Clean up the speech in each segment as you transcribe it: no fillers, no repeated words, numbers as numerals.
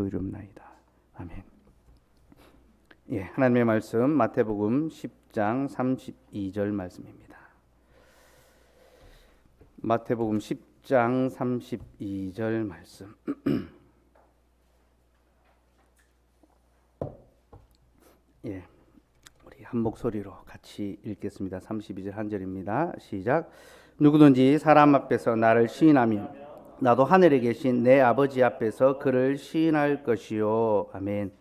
이름나이다. 아멘. 예, 하나님의 말씀 마태복음 10장 32절 말씀입니다. 마태복음 10장 32절 말씀. 예, 우리 한 목소리로 같이 읽겠습니다. 32절 한 절입니다. 시작. 누구든지 사람 앞에서 나를 시인하면 나도 하늘에 계신 내 아버지 앞에서 그를 시인할 것이요. 아멘.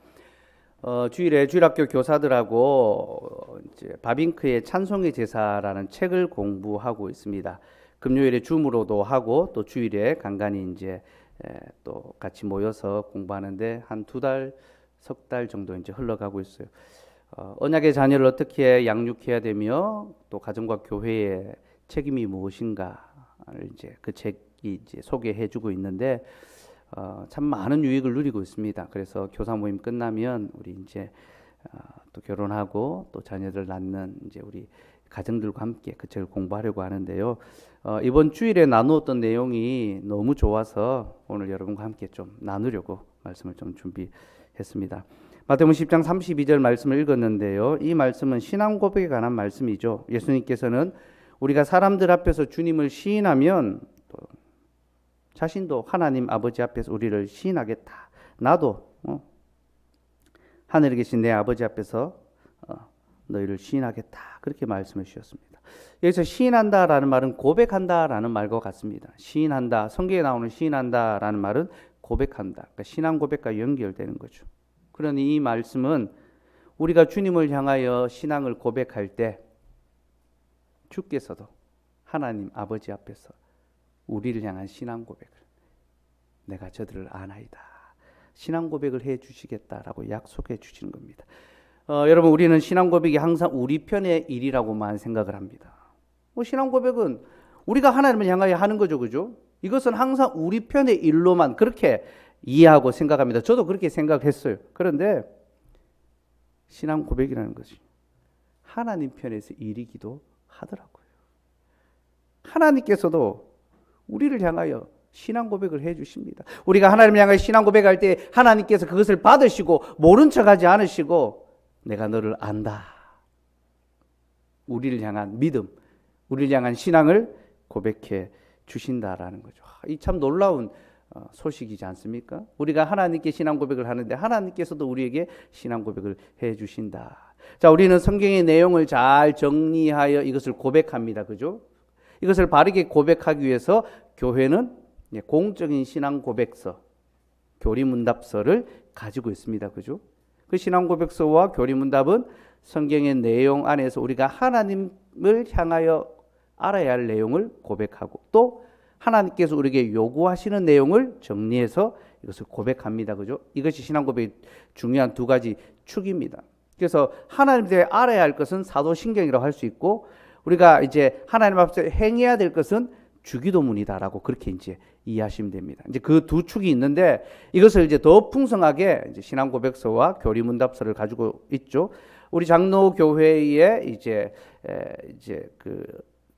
주일에 주일학교 교사들하고 이제 바빙크의 찬송의 제사라는 책을 공부하고 있습니다. 금요일에 줌으로도 하고 또 주일에 간간히 이제 또 같이 모여서 공부하는데 한 2달, 석 달 정도 이제 흘러가고 있어요. 언약의 자녀를 어떻게 양육해야 되며 또 가정과 교회의 책임이 무엇인가를 이제 그 책이 이제 소개해주고 있는데 참 많은 유익을 누리고 있습니다. 그래서 교사 모임 끝나면 우리 이제 또 결혼하고 또 자녀들 낳는 이제 우리 가정들과 함께 그 책을 공부하려고 하는데요. 이번 주일에 나누었던 내용이 너무 좋아서 오늘 여러분과 함께 좀 나누려고 말씀을 좀 준비했습니다. 마태복음 10장 32절 말씀을 읽었는데요. 이 말씀은 신앙 고백에 관한 말씀이죠. 예수님께서는 우리가 사람들 앞에서 주님을 시인하면 또 자신도 하나님 아버지 앞에서 우리를 시인하겠다. 나도 하늘에 계신 내 아버지 앞에서 너희를 시인하겠다. 그렇게 말씀해 주셨습니다. 여기서 시인한다라는 말은 고백한다라는 말과 같습니다. 시인한다. 성경에 나오는 시인한다라는 말은 고백한다. 그러니까 신앙 고백과 연결되는 거죠. 그러니 이 말씀은 우리가 주님을 향하여 신앙을 고백할 때 주께서도 하나님 아버지 앞에서 우리를 향한 신앙 고백을 내가 저들을 아나이다. 신앙 고백을 해 주시겠다라고 약속해 주시는 겁니다. 여러분 우리는 신앙 고백이 항상 우리 편의 일이라고만 생각을 합니다. 신앙 고백은 우리가 하나님을 향하여 하는 거죠. 그죠? 이것은 항상 우리 편의 일로만 그렇게 이해하고 생각합니다. 저도 그렇게 생각했어요. 그런데 신앙 고백이라는 것이 하나님 편에서 일이기도 하더라고요. 하나님께서도 우리를 향하여 신앙 고백을 해 주십니다. 우리가 하나님을 향하여 신앙 고백할 때 하나님께서 그것을 받으시고 모른 척하지 않으시고 내가 너를 안다. 우리를 향한 믿음, 우리를 향한 신앙을 고백해 주신다라는 거죠. 이 참 놀라운 소식이지 않습니까? 우리가 하나님께 신앙 고백을 하는데 하나님께서도 우리에게 신앙 고백을 해 주신다. 자, 우리는 성경의 내용을 잘 정리하여 이것을 고백합니다. 그죠? 이것을 바르게 고백하기 위해서 교회는 공적인 신앙 고백서, 교리문답서를 가지고 있습니다. 그죠? 그 신앙 고백서와 교리문답은 성경의 내용 안에서 우리가 하나님을 향하여 알아야 할 내용을 고백하고 또 하나님께서 우리에게 요구하시는 내용을 정리해서 이것을 고백합니다. 그죠? 이것이 신앙 고백의 중요한 2가지 축입니다. 그래서 하나님에 대해 알아야 할 것은 사도신경이라고 할 수 있고 우리가 이제 하나님 앞에서 행해야 될 것은 주기도문이다라고 그렇게 이제 이해하시면 됩니다. 이제 그 2 축이 있는데 이것을 이제 더 풍성하게 이제 신앙 고백서와 교리문답서를 가지고 있죠. 우리 장로교회의 이제 그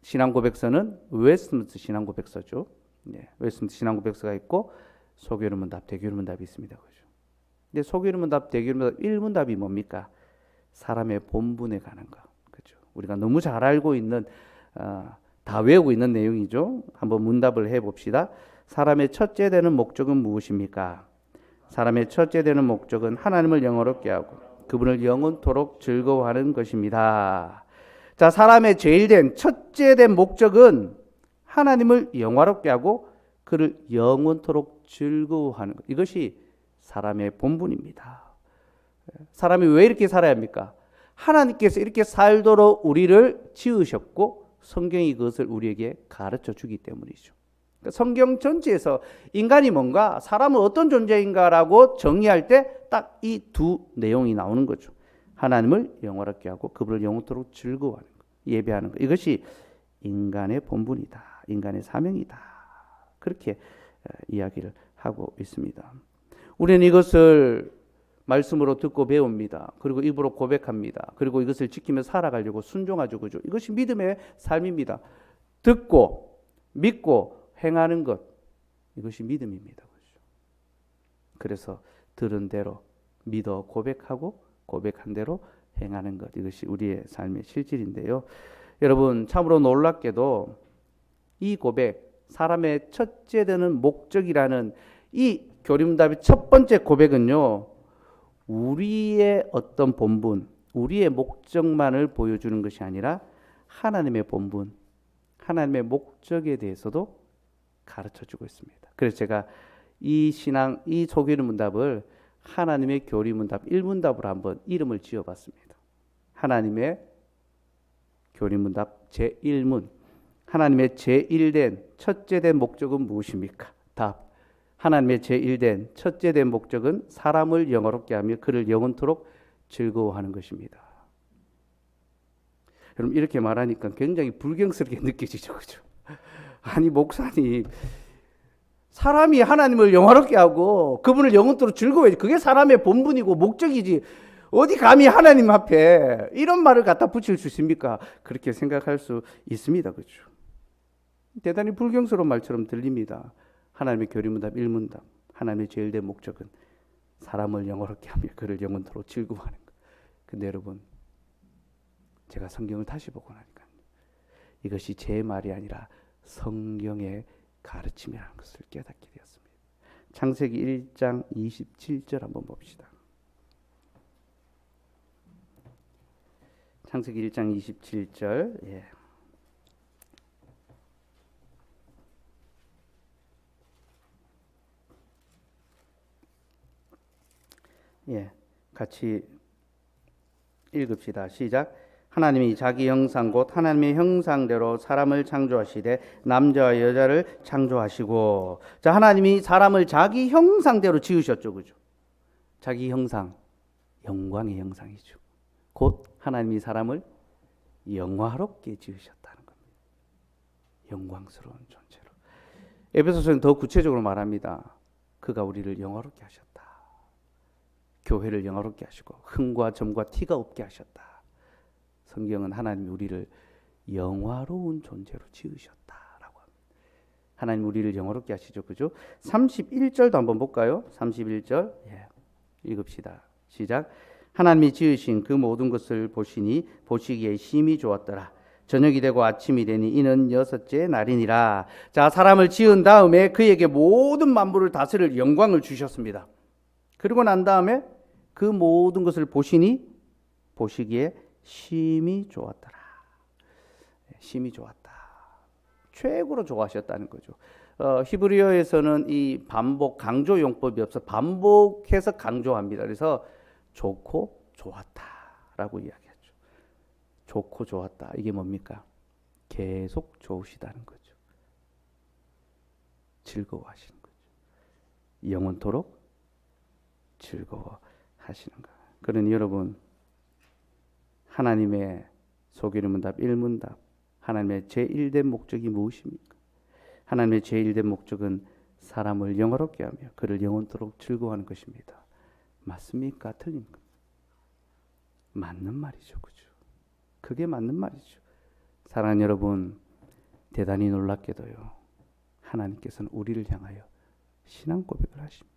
신앙 고백서는 웨스트민스터 신앙 고백서죠. 네, 웨스트민스터 신앙 고백서가 있고 소교리문답, 대교리문답이 있습니다. 그죠? 근데 소교리문답, 대교리문답 1문답이 뭡니까? 사람의 본분에 관한 거. 그죠? 우리가 너무 잘 알고 있는 다 외우고 있는 내용이죠. 한번 문답을 해 봅시다. 사람의 첫째 되는 목적은 무엇입니까? 사람의 첫째 되는 목적은 하나님을 영화롭게 하고 그분을 영원토록 즐거워하는 것입니다. 자, 사람의 제일 된 첫째 된 목적은 하나님을 영화롭게 하고 그를 영원토록 즐거워하는 것. 이것이 사람의 본분입니다. 사람이 왜 이렇게 살아야 합니까? 하나님께서 이렇게 살도록 우리를 지으셨고 성경이 그것을 우리에게 가르쳐 주기 때문이죠. 그러니까 성경 전체에서 인간이 뭔가 사람은 어떤 존재인가라고 정의할 때 딱 이 2 내용이 나오는 거죠. 하나님을 영화롭게 하고 그분을 영원토록 즐거워하는 것, 예배하는 것. 이것이 인간의 본분이다. 인간의 사명이다. 그렇게 이야기를 하고 있습니다. 우리는 이것을 말씀으로 듣고 배웁니다. 그리고 입으로 고백합니다. 그리고 이것을 지키며 살아가려고 순종하죠. 그죠? 이것이 믿음의 삶입니다. 듣고 믿고 행하는 것. 이것이 믿음입니다. 그죠? 그래서 들은 대로 믿어 고백하고 고백한 대로 행하는 것. 이것이 우리의 삶의 실질인데요. 여러분, 참으로 놀랍게도 이 고백, 사람의 첫째 되는 목적이라는 이 교리문답의 첫 번째 고백은요, 우리의 어떤 본분, 우리의 목적만을 보여주는 것이 아니라 하나님의 본분, 하나님의 목적에 대해서도 가르쳐주고 있습니다. 그래서 제가 이 소교리문답을 하나님의 교리문답 1문답으로 한번 이름을 지어봤습니다. 하나님의 교리문답 제1문. 하나님의 제1된 첫째 된 목적은 무엇입니까? 답. 하나님의 제1된 첫째 된 목적은 사람을 영화롭게 하며 그를 영원토록 즐거워하는 것입니다. 여러분, 이렇게 말하니까 굉장히 불경스럽게 느껴지죠, 그죠? 아니, 목사님, 사람이 하나님을 영화롭게 하고 그분을 영원토록 즐거워해야지. 그게 사람의 본분이고 목적이지. 어디 감히 하나님 앞에 이런 말을 갖다 붙일 수 있습니까? 그렇게 생각할 수 있습니다, 그죠? 대단히 불경스러운 말처럼 들립니다. 하나님의 교리문답 1문답. 하나님의 제일 된 목적은 사람을 영화롭게 하며 그를 영원토록 즐거워하는 것. 근데 여러분, 제가 성경을 다시 보고 나니까 이것이 제 말이 아니라 성경의 가르침이라는 것을 깨닫게 되었습니다. 창세기 1장 27절 한번 봅시다. 창세기 1장 27절. 같이 읽읍시다. 시작. 하나님이 자기 형상 곧 하나님의 형상대로 사람을 창조하시되 남자와 여자를 창조하시고. 자, 하나님이 사람을 자기 형상대로 지으셨죠, 그죠? 자기 형상, 영광의 형상이죠. 곧 하나님이 사람을 영화롭게 지으셨다는 겁니다. 영광스러운 존재로. 에베소서는 더 구체적으로 말합니다. 그가 우리를 영화롭게 하셨다. 교회를 영화롭게 하시고 흠과 점과 티가 없게 하셨다. 성경은 하나님이 우리를 영화로운 존재로 지으셨다라고 합니다. 하나님 우리를 영화롭게 하시죠, 그죠? 31절도 한번 볼까요? 31절 읽읍시다. 시작. 하나님이 지으신 그 모든 것을 보시니 보시기에 심히 좋았더라. 저녁이 되고 아침이 되니 이는 여섯째 날이니라. 자, 사람을 지은 다음에 그에게 모든 만물을 다스릴 영광을 주셨습니다. 그리고 난 다음에 그 모든 것을 보시니 보시기에 심히 좋았더라. 심히 좋았다. 최고로 좋아하셨다는 거죠. 히브리어에서는 이 반복 강조 용법이 없어 반복해서 강조합니다. 그래서 좋고 좋았다라고 이야기하죠. 좋고 좋았다. 이게 뭡니까? 계속 좋으시다는 거죠. 즐거워하시는 거죠. 영원토록 즐거워하시는 것. 그러니 여러분, 하나님의 소교리문답 1문답, 하나님의 제1된 목적이 무엇입니까? 하나님의 제1된 목적은 사람을 영화롭게 하며 그를 영원토록 즐거워하는 것입니다. 맞습니까? 틀립니까? 맞는 말이죠, 그죠? 그게 맞는 말이죠. 사랑하는 여러분, 대단히 놀랍게도요, 하나님께서는 우리를 향하여 신앙 고백을 하십니다.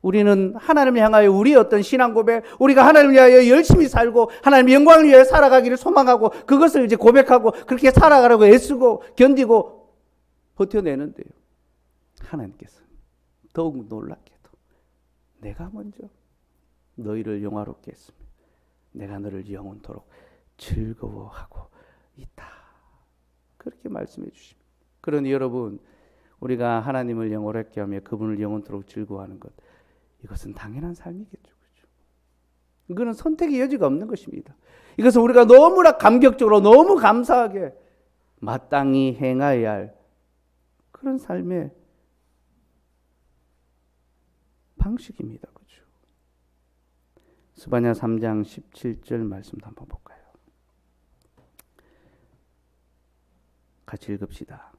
우리는 하나님을 향하여 우리의 어떤 신앙 고백, 우리가 하나님을 위하여 열심히 살고 하나님의 영광을 위하여 살아가기를 소망하고 그것을 이제 고백하고 그렇게 살아가라고 애쓰고 견디고 버텨내는데요, 하나님께서 더욱 놀랍게도 내가 먼저 너희를 영화롭게 했습니다. 내가 너를 영원토록 즐거워하고 있다. 그렇게 말씀해 주십니다. 그러니 여러분, 우리가 하나님을 영화롭게 하며 그분을 영원토록 즐거워하는 것, 이것은 당연한 삶이겠죠. 그렇죠? 이거는 선택의 여지가 없는 것입니다. 이것은 우리가 너무나 감격적으로 너무 감사하게 마땅히 행해야 할 그런 삶의 방식입니다. 그렇죠? 스바냐 3장 17절 말씀도 한번 볼까요? 같이 읽읍시다.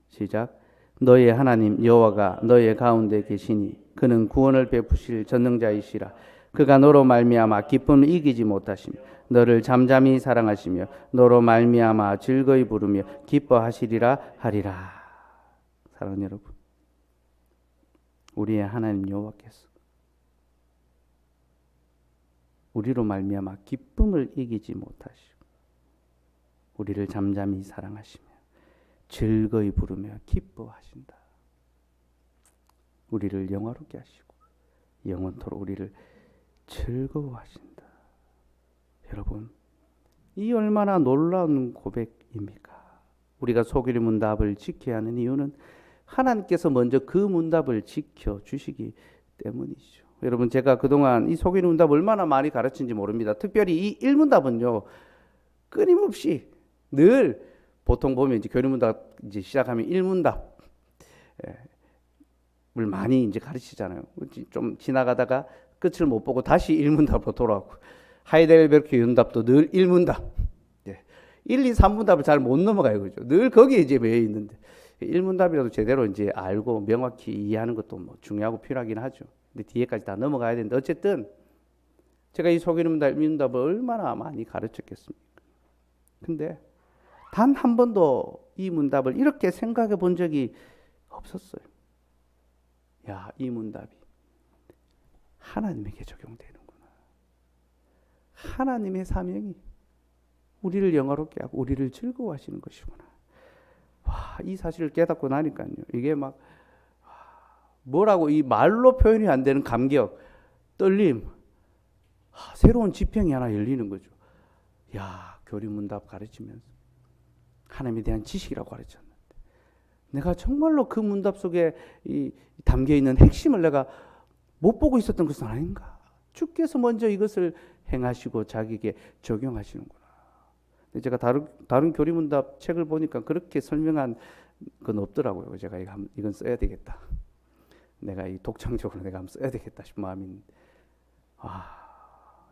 시작. 너의 하나님 여호와가 너의 가운데 계시니 그는 구원을 베푸실 전능자이시라. 그가 너로 말미암아 기쁨을 이기지 못하시며 너를 잠잠히 사랑하시며 너로 말미암아 즐거이 부르며 기뻐하시리라 하리라. 사랑하는 여러분, 우리의 하나님 여호와께서 우리로 말미암아 기쁨을 이기지 못하시고 우리를 잠잠히 사랑하시며 즐거이 부르며 기뻐하신다. 우리를 영화롭게 하시고 영원토록 우리를 즐거워하신다. 여러분, 이 얼마나 놀라운 고백입니까? 우리가 소규리 문답을 지켜야 하는 이유는 하나님께서 먼저 그 문답을 지켜주시기 때문이죠. 여러분, 제가 그동안 이 소규리 문답 얼마나 많이 가르친지 모릅니다. 특별히 이 1문답은요, 끊임없이 늘 보통 보면 이제 교리문답 이제 시작하면 1문답을 많이 이제 가르치잖아요. 좀 지나가다가 끝을 못 보고 다시 1문답으로 돌아오고, 하이델베르크 문답도 늘 1문답. 1, 2, 3문답을 잘 못 넘어가요. 그죠? 늘 거기에 이제 매여 있는데 1문답이라도 제대로 이제 알고 명확히 이해하는 것도 뭐 중요하고 필요하긴 하죠. 근데 뒤에까지 다 넘어가야 되는데 어쨌든 제가 이 소규리 문답, 1문답을 얼마나 많이 가르쳤겠습니까? 근데 단 한 번도 이 문답을 이렇게 생각해 본 적이 없었어요. 야, 이 문답이 하나님에게 적용되는구나. 하나님의 사명이 우리를 영화롭게 하고 우리를 즐거워하시는 것이구나. 와, 이 사실을 깨닫고 나니까요. 이게 막 뭐라고 이 말로 표현이 안 되는 감격, 떨림, 새로운 지평이 하나 열리는 거죠. 야, 교리문답 가르치면서 하나님에 대한 지식이라고 가르쳤는데 내가 정말로 그 문답 속에 담겨 있는 핵심을 내가 못 보고 있었던 것은 아닌가. 주께서 먼저 이것을 행하시고 자기에게 적용하시는구나. 제가 다른 교리문답 책을 보니까 그렇게 설명한 건 없더라고요. 제가 이건 써야 되겠다. 내가 이 독창적으로 내가 한번 써야 되겠다 싶은 마음이 있는데,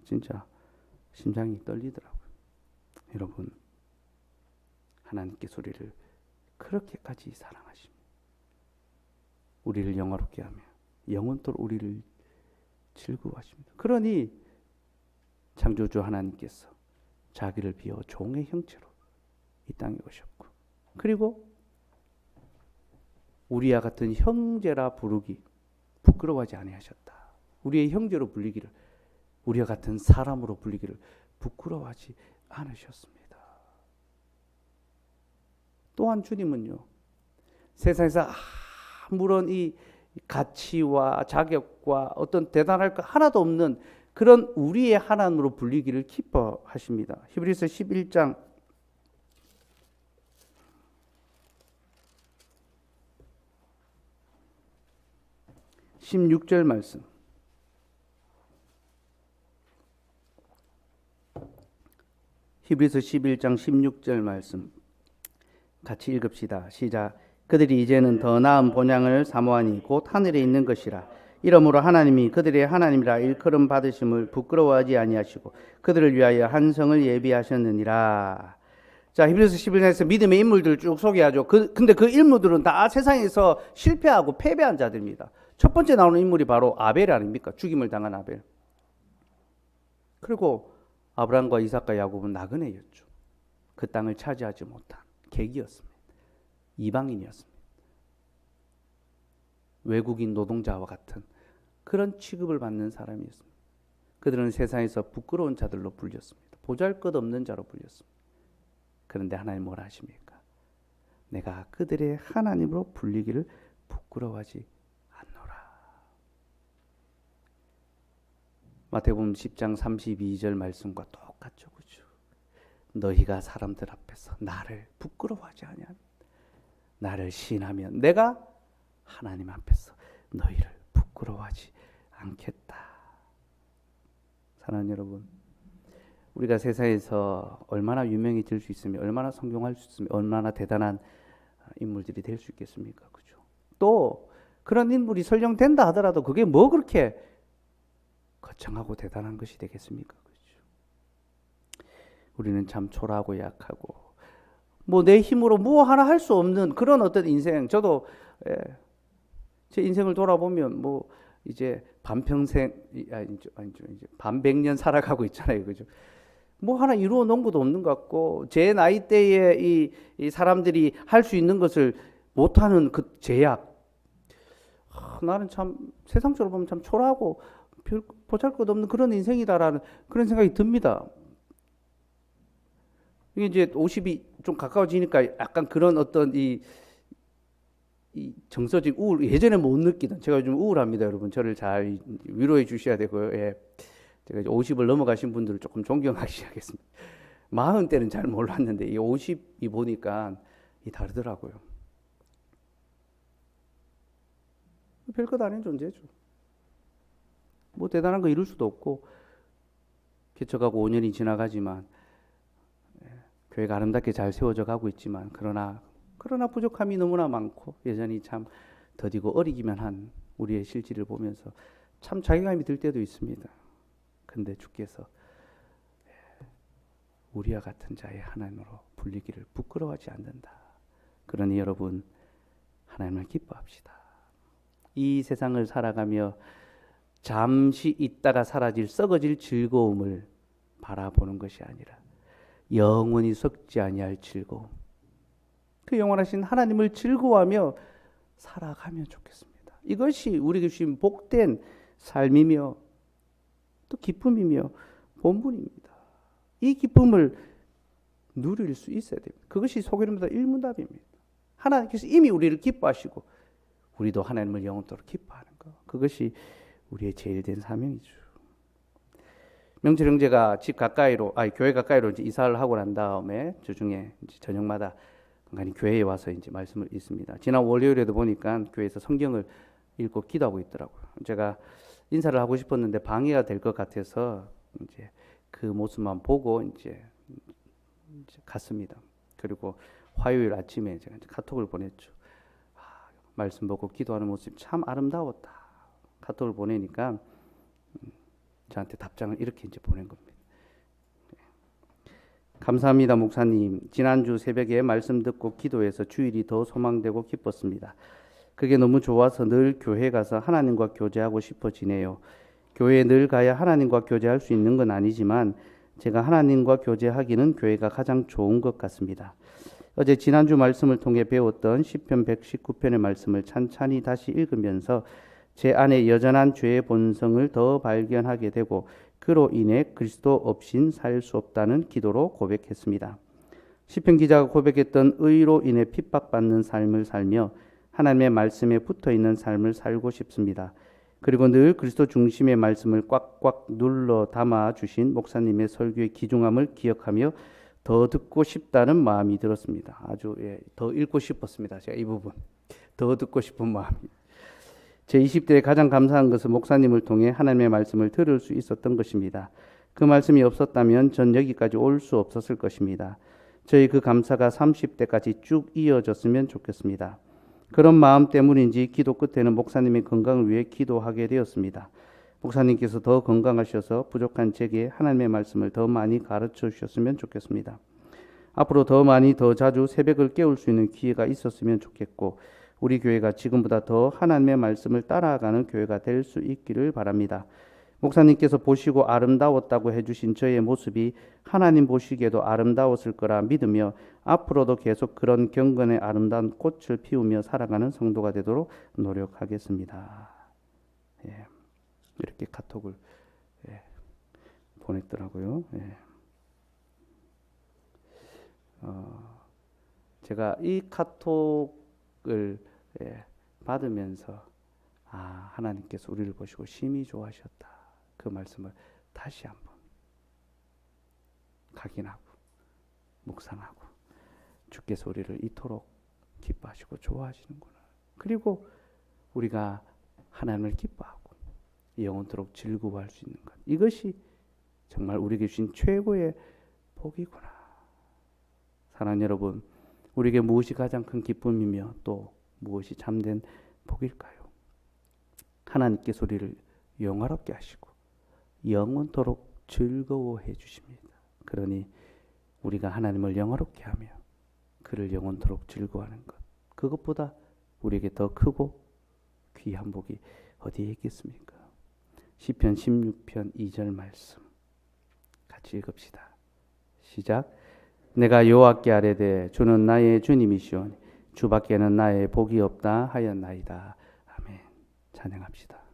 진짜 심장이 떨리더라고요. 여러분, 하나님께서 우리를 그렇게까지 사랑하십니다. 우리를 영화롭게 하며 영원토록 우리를 즐거워하십니다. 그러니 창조주 하나님께서 자기를 비워 종의 형체로 이 땅에 오셨고, 그리고 우리와 같은 형제라 부르기 부끄러워하지 아니하셨다. 우리의 형제로 불리기를, 우리와 같은 사람으로 불리기를 부끄러워하지 않으셨습니다. 또한 주님은요, 세상에서 아무런 이 가치와 자격과 어떤 대단할 것 하나도 없는 그런 우리의 하나님으로 불리기를 기뻐하십니다. 히브리서 11장 16절 말씀. 히브리서 11장 16절 말씀 같이 읽읍시다. 시작. 그들이 이제는 더 나은 본향을 사모하니 곧 하늘에 있는 것이라. 이러므로 하나님이 그들의 하나님이라 일컬음 받으심을 부끄러워하지 아니하시고 그들을 위하여 한 성을 예비하셨느니라. 자, 히브리서 11장에서 믿음의 인물들을 쭉 소개하죠. 근데 그 인물들은 다 세상에서 실패하고 패배한 자들입니다. 첫 번째 나오는 인물이 바로 아벨 아닙니까? 죽임을 당한 아벨. 그리고 아브라함과 이삭과 야곱은 나그네였죠. 그 땅을 차지하지 못한 객이었습니다. 이방인이었습니다. 외국인 노동자와 같은 그런 취급을 받는 사람이었습니다. 그들은 세상에서 부끄러운 자들로 불렸습니다. 보잘것없는 자로 불렸습니다. 그런데 하나님 뭐라 하십니까? 내가 그들의 하나님으로 불리기를 부끄러워하지 않노라. 마태복음 10장 32절 말씀과 똑같죠. 그죠? 너희가 사람들 앞에서 나를 부끄러워하지 아니하면, 나를 시인하면 내가 하나님 앞에서 너희를 부끄러워하지 않겠다. 사랑하는 여러분, 우리가 세상에서 얼마나 유명해질 수 있으며 얼마나 성공할 수 있으며 얼마나 대단한 인물들이 될 수 있겠습니까? 그죠? 또 그런 인물이 설정된다 하더라도 그게 뭐 그렇게 거창하고 대단한 것이 되겠습니까? 그죠? 우리는 참 초라하고 약하고 뭐 내 힘으로 뭐 하나 할 수 없는 그런 어떤 인생. 저도 제 인생을 돌아보면 뭐 이제 반평생 이제 반백년 살아가고 있잖아요. 그죠? 뭐 하나 이루어 놓은 것도 없는 것 같고 제 나이 때에 이 사람들이 할 수 있는 것을 못하는 그 제약. 나는 참 세상적으로 보면 참 초라하고 별 보잘것없는 그런 인생이다라는 그런 생각이 듭니다. 이게 이제 50이 좀 가까워지니까 약간 그런 어떤 이 정서적 우울, 예전에 못 느끼던, 제가 요즘 우울합니다, 여러분. 저를 잘 위로해 주셔야 되고요. 예. 제가 이제 50을 넘어가신 분들을 조금 존경하기 시작했습니다. 40대는 잘 몰랐는데, 이 50이 보니까 이 다르더라고요. 별것 아닌 존재죠. 뭐 대단한 거 이룰 수도 없고, 개척하고 5년이 지나가지만, 교회가 아름답게 잘 세워져 가고 있지만, 그러나 부족함이 너무나 많고 여전히 참 더디고 어리기만 한 우리의 실질을 보면서 참 자괴감이 들 때도 있습니다. 근데 주께서 우리와 같은 자의 하나님으로 불리기를 부끄러워하지 않는다. 그러니 여러분, 하나님을 기뻐합시다. 이 세상을 살아가며 잠시 있다가 사라질 썩어질 즐거움을 바라보는 것이 아니라 영원히 썩지 아니할 즐거움, 그 영원하신 하나님을 즐거워하며 살아가면 좋겠습니다. 이것이 우리에게 주신 복된 삶이며 또 기쁨이며 본분입니다. 이 기쁨을 누릴 수 있어야 됩니다. 그것이 소개문답 1문답입니다. 하나님께서 이미 우리를 기뻐하시고 우리도 하나님을 영원토록 기뻐하는 것, 그것이 우리의 제일 된 사명이죠. 명철 형제가 집 가까이로, 교회 가까이로 이제 이사를 하고 난 다음에 주중에 이제 저녁마다 간간히 교회에 와서 이제 말씀을 읽습니다. 지난 월요일에도 보니까 교회에서 성경을 읽고 기도하고 있더라고요. 제가 인사를 하고 싶었는데 방해가 될 것 같아서 이제 그 모습만 보고 이제 갔습니다. 그리고 화요일 아침에 제가 이제 카톡을 보냈죠. 말씀 보고 기도하는 모습이 참 아름다웠다. 카톡을 보내니까 저한테 답장을 이렇게 이제 보낸 겁니다. 감사합니다, 목사님. 지난주 새벽에 말씀 듣고 기도해서 주일이 더 소망되고 기뻤습니다. 그게 너무 좋아서 늘 교회 가서 하나님과 교제하고 싶어지네요. 교회에 늘 가야 하나님과 교제할 수 있는 건 아니지만 제가 하나님과 교제하기는 교회가 가장 좋은 것 같습니다. 어제 지난주 말씀을 통해 배웠던 시편 119편의 말씀을 찬찬히 다시 읽으면서 제 안에 여전한 죄의 본성을 더 발견하게 되고 그로 인해 그리스도 없인 살 수 없다는 기도로 고백했습니다. 시편 기자가 고백했던 의로 인해 핍박받는 삶을 살며 하나님의 말씀에 붙어있는 삶을 살고 싶습니다. 그리고 늘 그리스도 중심의 말씀을 꽉꽉 눌러 담아주신 목사님의 설교의 귀중함을 기억하며 더 듣고 싶다는 마음이 들었습니다. 아주 더 읽고 싶었습니다. 제가 이 부분 더 듣고 싶은 마음이. 제 20대에 가장 감사한 것은 목사님을 통해 하나님의 말씀을 들을 수 있었던 것입니다. 그 말씀이 없었다면 전 여기까지 올 수 없었을 것입니다. 저희 그 감사가 30대까지 쭉 이어졌으면 좋겠습니다. 그런 마음 때문인지 기도 끝에는 목사님의 건강을 위해 기도하게 되었습니다. 목사님께서 더 건강하셔서 부족한 제게 하나님의 말씀을 더 많이 가르쳐 주셨으면 좋겠습니다. 앞으로 더 많이 더 자주 새벽을 깨울 수 있는 기회가 있었으면 좋겠고 우리 교회가 지금보다 더 하나님의 말씀을 따라가는 교회가 될 수 있기를 바랍니다. 목사님께서 보시고 아름다웠다고 해주신 저의 모습이 하나님 보시기에도 아름다웠을 거라 믿으며 앞으로도 계속 그런 경건의 아름다운 꽃을 피우며 살아가는 성도가 되도록 노력하겠습니다. 이렇게 카톡을 보냈더라고요. 제가 이 카톡을 받으면서 하나님께서 우리를 보시고 심히 좋아하셨다. 그 말씀을 다시 한번 각인하고 묵상하고 주께서 우리를 이토록 기뻐하시고 좋아하시는구나. 그리고 우리가 하나님을 기뻐하고 영원토록 즐거워할 수 있는 것. 이것이 정말 우리에게 주신 최고의 복이구나. 사랑하는 여러분, 우리에게 무엇이 가장 큰 기쁨이며 또 무엇이 참된 복일까요? 하나님께서 우리를 영화롭게 하시고 영원토록 즐거워해 주십니다. 그러니 우리가 하나님을 영화롭게 하며 그를 영원토록 즐거워하는 것, 그것보다 우리에게 더 크고 귀한 복이 어디에 있겠습니까? 시편 16편 2절 말씀 같이 읽읍시다. 시작. 내가 여호와께 아뢰되 주는 나의 주님이시오니 주밖에는 나의 복이 없다 하였나이다. 아멘. 찬양합시다.